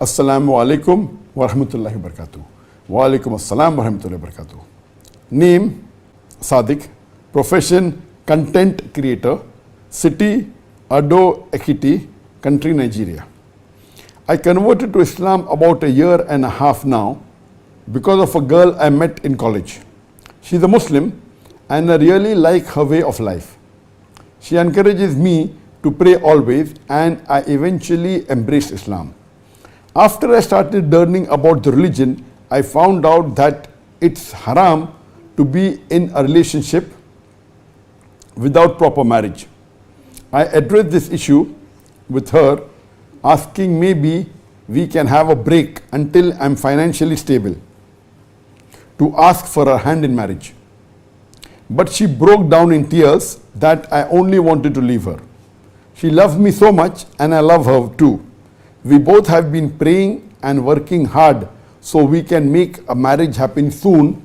Assalamu alaikum wa rahmatullahi wa barakatuh. Wa alaikum assalam wa rahmatullahi wa barakatuh. Name Sadiq. Profession content creator. City Ado Ekiti, country Nigeria. I converted to Islam about a year and a half now because of a girl I met in college. She's a Muslim and I really like her way of life. She encourages me to pray always and I eventually embraced Islam. After I started learning about the religion, I found out that it's haram to be in a relationship without proper marriage. I addressed this issue with her, asking maybe we can have a break until I'm financially stable to ask for her hand in marriage. But she broke down in tears that I only wanted to leave her. She loves me so much and I love her too. We both have been praying and working hard so we can make a marriage happen soon,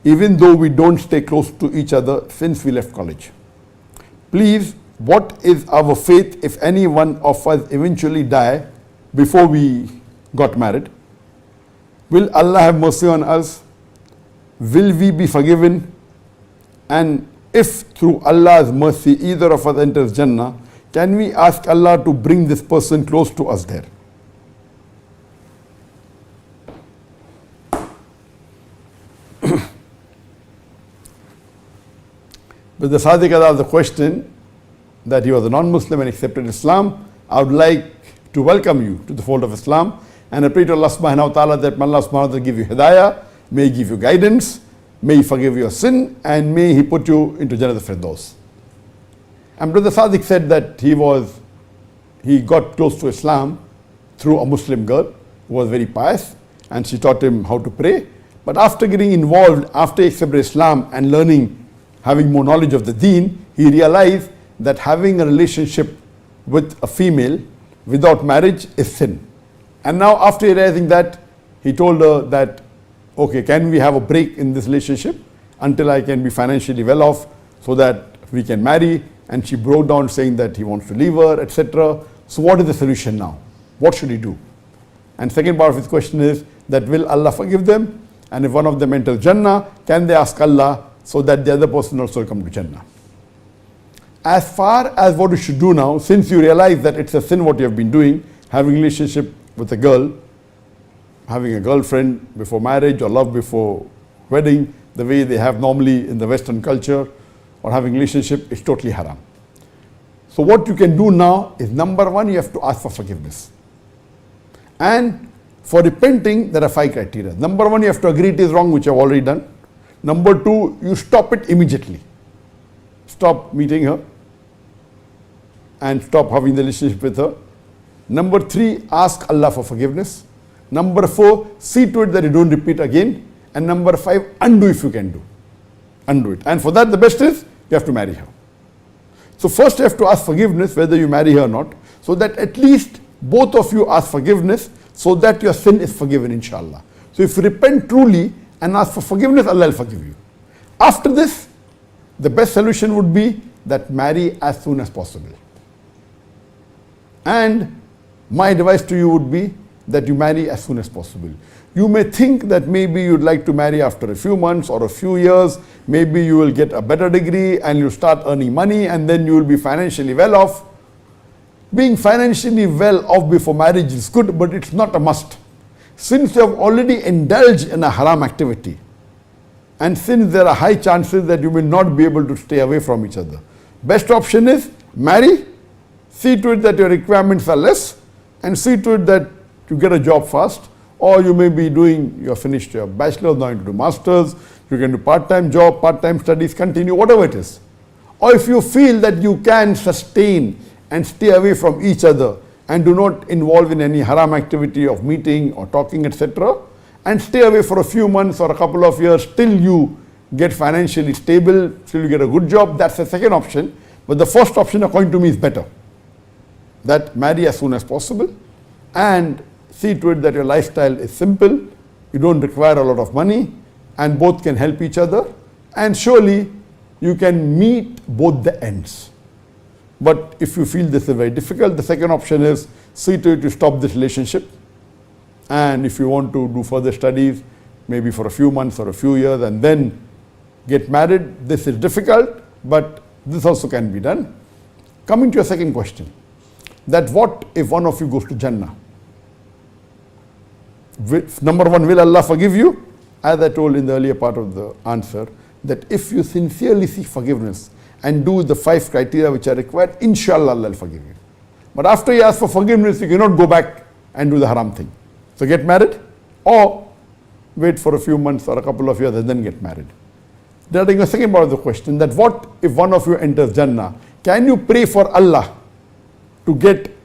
even though we don't stay close to each other since we left college. Please, what is our faith if any one of us eventually die before we got married? Will Allah have mercy on us? Will we be forgiven? And if through Allah's mercy either of us enters Jannah, can we ask Allah to bring this person close to us there? But the Sadiq asked the question that he was a non-Muslim and accepted Islam. I would like to welcome you to the fold of Islam, and I pray to Allah subhanahu wa ta'ala that may Allah subhanahu wa ta'ala give you hidayah, may He give you guidance, may He forgive your sin, and may He put you into Jannah al-Firdaus. And Brother Sadiq said that he got close to Islam through a Muslim girl who was very pious, and she taught him how to pray. But after getting involved, after he accepted Islam and learning, having more knowledge of the deen, he realized that having a relationship with a female without marriage is sin. And now after realizing that, he told her that, okay, can we have a break in this relationship until I can be financially well off so that we can marry? And she broke down saying that he wants to leave her, etc. So what is the solution now? What should he do? And second part of his question is that will Allah forgive them? And if one of them enters Jannah, can they ask Allah so that the other person also will come to Jannah? As far as what you should do now, since you realize that it's a sin what you have been doing, having a relationship with a girl, having a girlfriend before marriage or love before wedding, the way they have normally in the Western culture, or having a relationship, is totally haram. So what you can do now is, number one, you have to ask for forgiveness. And for repenting, there are 5 criteria. Number one, you have to agree it is wrong, which you have already done. Number two, you stop it immediately. Stop meeting her and stop having the relationship with her. Number 3, ask Allah for forgiveness. Number 4, see to it that you don't repeat again. And number 5, undo if you can do. Undo it. And for that, the best is you have to marry her. So first you have to ask forgiveness whether you marry her or not, so that at least both of you ask forgiveness so that your sin is forgiven, inshallah. So if you repent truly and ask for forgiveness, Allah will forgive you. After this, the best solution would be that marry as soon as possible. And my advice to you would be that you marry as soon as possible. You may think that maybe you'd like to marry after a few months or a few years. Maybe you will get a better degree and you start earning money and then you will be financially well off. Being financially well off before marriage is good, but it's not a must. Since you have already indulged in a haram activity, and since there are high chances that you will not be able to stay away from each other, best option is marry, see to it that your requirements are less, and see to it that you get a job fast. Or you may be doing, you have finished your bachelor's, now you do master's, you can do part-time job, part-time studies, continue, whatever it is. Or if you feel that you can sustain and stay away from each other and do not involve in any haram activity of meeting or talking, etc., and stay away for a few months or a couple of years till you get financially stable, till you get a good job, that's the second option. But the first option, according to me, is better. That marry as soon as possible and see to it that your lifestyle is simple, you don't require a lot of money, and both can help each other, and surely you can meet both the ends. But if you feel this is very difficult, the second option is see to it to stop this relationship and if you want to do further studies, maybe for a few months or a few years, and then get married, this is difficult, but this also can be done. Coming to your second question, that what if one of you goes to Jannah? Number one, will Allah forgive you? As I told in the earlier part of the answer, that if you sincerely seek forgiveness and do the 5 criteria which are required, inshallah Allah will forgive you. But after you ask for forgiveness, you cannot go back and do the haram thing. So get married, or wait for a few months or a couple of years and then get married. Regarding the second part of the question, that what if one of you enters Jannah? Can you pray for Allah to get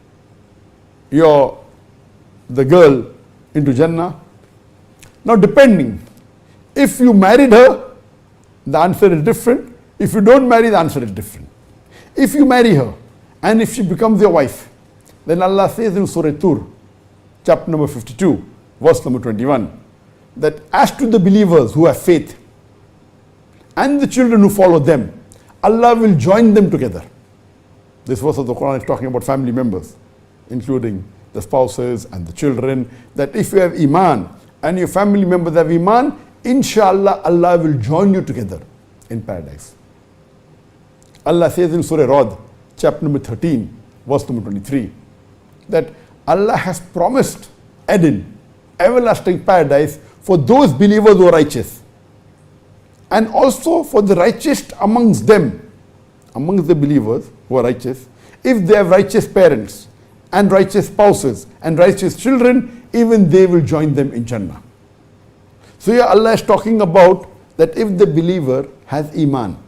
the girl into Jannah? Now depending, if you married her, the answer is different. If you don't marry, the answer is different. If you marry her and if she becomes your wife, then Allah says in Surah Tur, chapter number 52, verse number 21, that as to the believers who have faith and the children who follow them, Allah will join them together. This verse of the Quran is talking about family members, including the spouses and the children, that if you have Iman and your family members have Iman, inshallah Allah will join you together in paradise. Allah says in Surah Rad, chapter number 13, verse number 23, that Allah has promised Eden, everlasting paradise, for those believers who are righteous, and also for the righteous amongst them, amongst the believers who are righteous, if they have righteous parents and righteous spouses and righteous children, even they will join them in Jannah. So here Allah is talking about that if the believer has Iman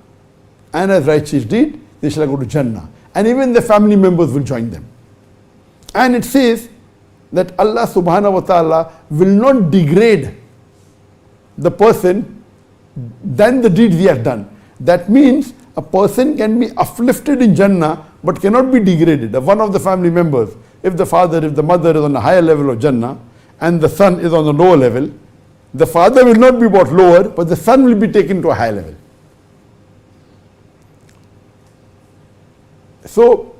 and has righteous deed, they shall go to Jannah, and even the family members will join them. And it says that Allah subhanahu wa ta'ala will not degrade the person than the deeds he has done. That means a person can be uplifted in Jannah but cannot be degraded. One of the family members, if the father, if the mother is on a higher level of Jannah and the son is on a lower level, the father will not be brought lower, but the son will be taken to a higher level. So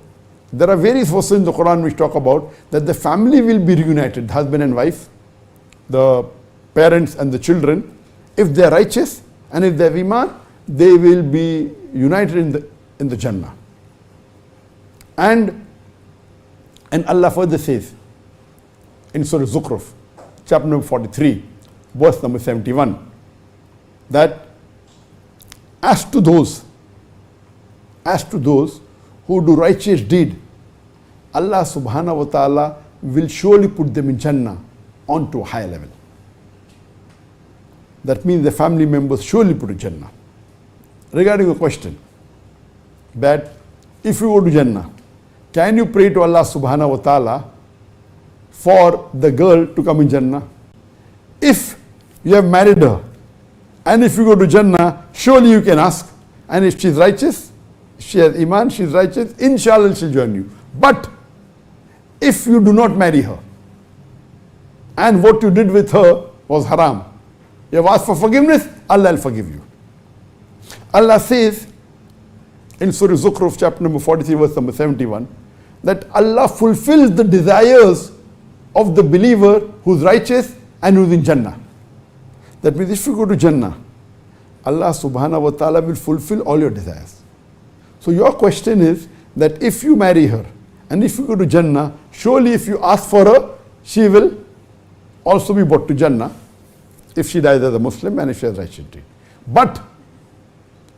there are various verses in the Quran which talk about that the family will be reunited, husband and wife, the parents and the children. If they are righteous and if they have Iman, they will be united in the Jannah. And Allah further says in Surah Zukhruf, chapter number 43, verse number 71, that as to those who do righteous deed, Allah subhanahu wa ta'ala will surely put them in Jannah onto a higher level. That means the family members surely put in Jannah. Regarding a question that if you go to Jannah, can you pray to Allah subhanahu wa ta'ala for the girl to come in Jannah? If you have married her and if you go to Jannah, surely you can ask, and if she is righteous, she has Iman, she is righteous, inshallah she'll join you. But if you do not marry her and what you did with her was haram, you have asked for forgiveness, Allah will forgive you. Allah says in Surah Zukhruf, chapter number 43, verse number 71, that Allah fulfills the desires of the believer who's righteous and who's in Jannah. That means if you go to Jannah, Allah subhanahu wa ta'ala will fulfill all your desires. So your question is that if you marry her and if you go to Jannah, surely if you ask for her, she will also be brought to Jannah if she dies as a Muslim and if she has righteous deed. But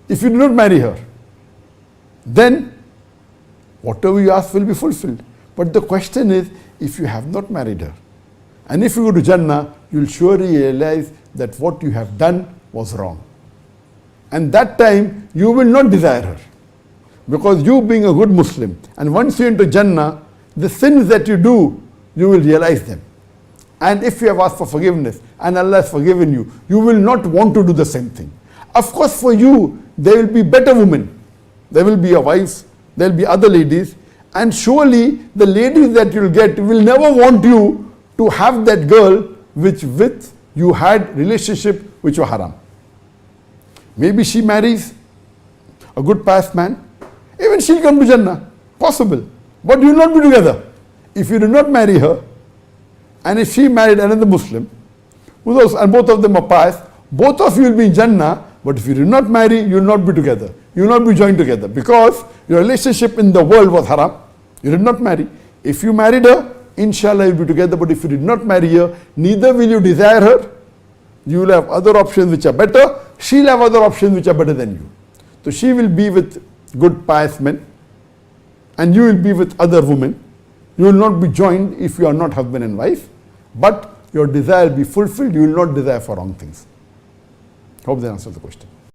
if you do not marry her, then whatever you ask will be fulfilled. But the question is, if you have not married her and if you go to Jannah, you will surely realize that what you have done was wrong. And that time you will not desire her, because you being a good Muslim, and once you enter Jannah, the sins that you do, you will realize them. And if you have asked for forgiveness and Allah has forgiven you, you will not want to do the same thing. Of course, for you, there will be better women. There will be your wives, there will be other ladies, and surely the ladies that you will get will never want you to have that girl with you had relationship which were haram. Maybe she marries a good past man, even she'll come to Jannah, possible, but you will not be together. If you do not marry her and if she married another Muslim, and both of them are pious, both of you will be in Jannah, but if you did not marry, you will not be together. You will not be joined together because your relationship in the world was haram. You did not marry. If you married her, inshallah you will be together, but if you did not marry her, neither will you desire her. You will have other options which are better. She will have other options which are better than you. So she will be with good pious men and you will be with other women. You will not be joined if you are not husband and wife, but your desire will be fulfilled. You will not desire for wrong things. Hope that answers the question.